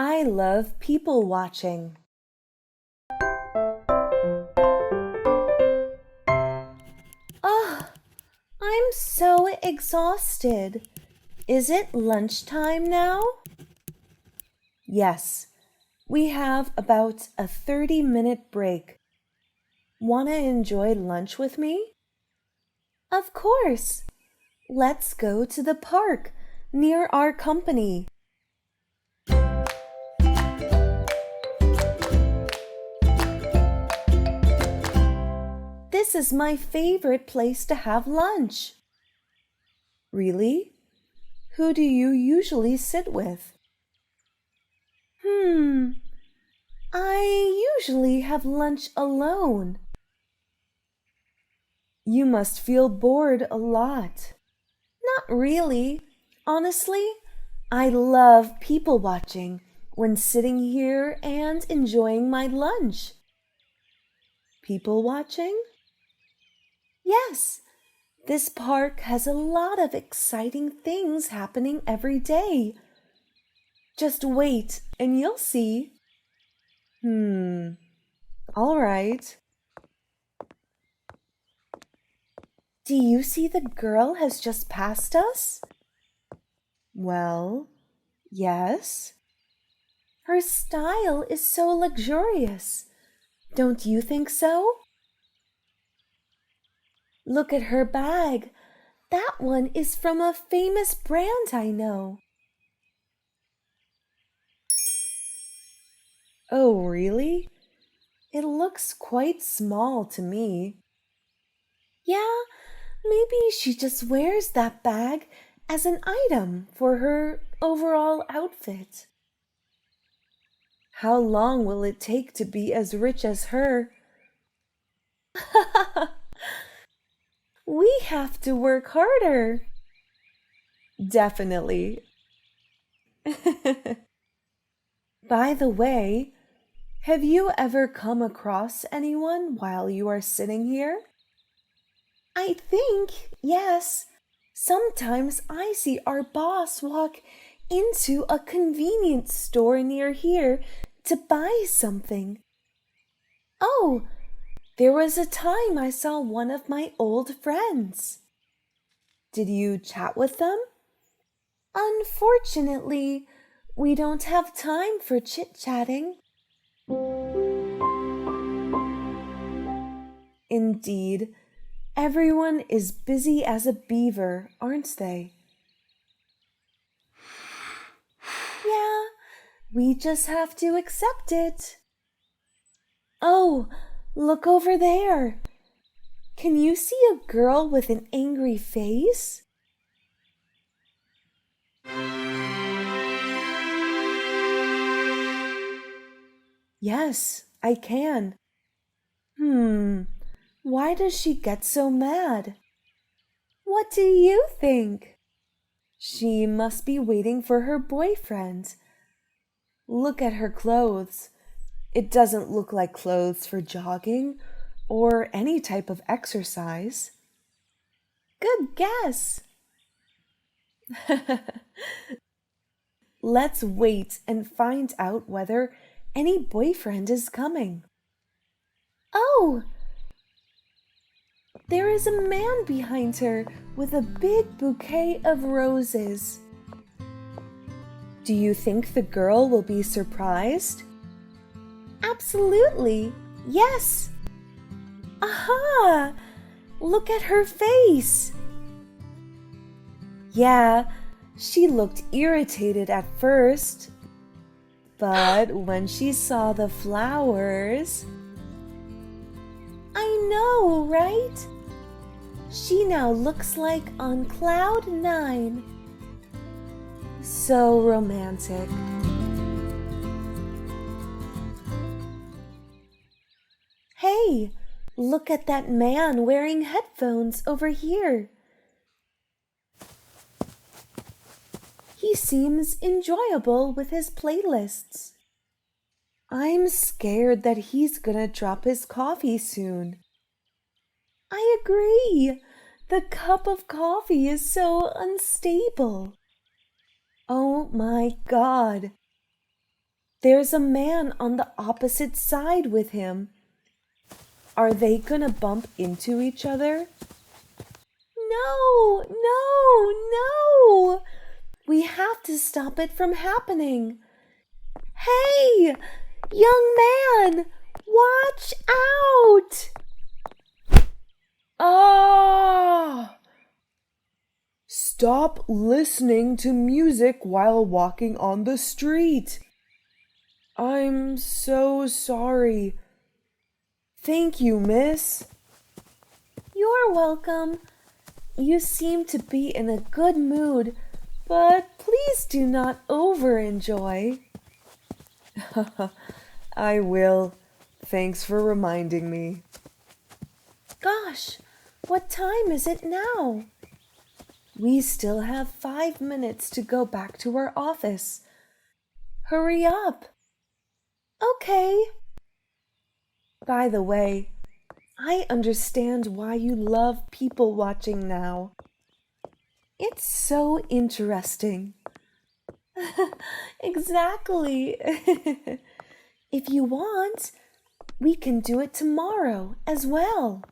I love people watching. Oh, I'm so exhausted. Is it lunchtime now? Yes, we have about a 30-minute break. Wanna enjoy lunch with me? Of course. Let's go to the park near our company. This is my favorite place to have lunch. Really? Who do you usually sit with? I usually have lunch alone. You must feel bored a lot. Not really. Honestly, I love people watching when sitting here and enjoying my lunch. People watching? Yes, this park has a lot of exciting things happening every day. Just wait and you'll see. All right. Do you see the girl has just passed us? Well, yes. Her style is so luxurious. Don't you think so? Look at her bag. That one is from a famous brand I know. Oh, really? It looks quite small to me. Yeah, maybe she just wears that bag as an item for her overall outfit. How long will it take to be as rich as her? We have to work harder. Definitely. By the way, have you ever come across anyone while you are sitting here? I think, yes. Sometimes I see our boss walk into a convenience store near here to buy something. Oh, there was a time I saw one of my old friends. Did you chat with them? Unfortunately, we don't have time for chit-chatting. Indeed, everyone is busy as a beaver, aren't they? Yeah, we just have to accept it. Oh, look over there. Can you see a girl with an angry face? Yes, I can. Why does she get so mad? What do you think? She must be waiting for her boyfriend. Look at her clothes. It doesn't look like clothes for jogging or any type of exercise. Good guess. Let's wait and find out whether any boyfriend is coming. Oh, there is a man behind her with a big bouquet of roses. Do you think the girl will be surprised? Absolutely, yes. Aha! Look at her face. Yeah, she looked irritated at first. But when she saw the flowers... I know, right? She now looks like on cloud 9. So romantic. Hey, look at that man wearing headphones over here. He seems enjoyable with his playlists. I'm scared that he's gonna drop his coffee soon. I agree. The cup of coffee is so unstable. Oh my God. There's a man on the opposite side with him. Are they gonna bump into each other? No, no, no! We have to stop it from happening. Hey, young man, watch out! Ah! Stop listening to music while walking on the street. I'm so sorry. Thank you, miss. You're welcome. You seem to be in a good mood, but please do not over-enjoy. I will. Thanks for reminding me. Gosh, what time is it now? We still have 5 minutes to go back to our office. Hurry up. Okay. By the way, I understand why you love people watching now. It's so interesting. Exactly. If you want, we can do it tomorrow as well.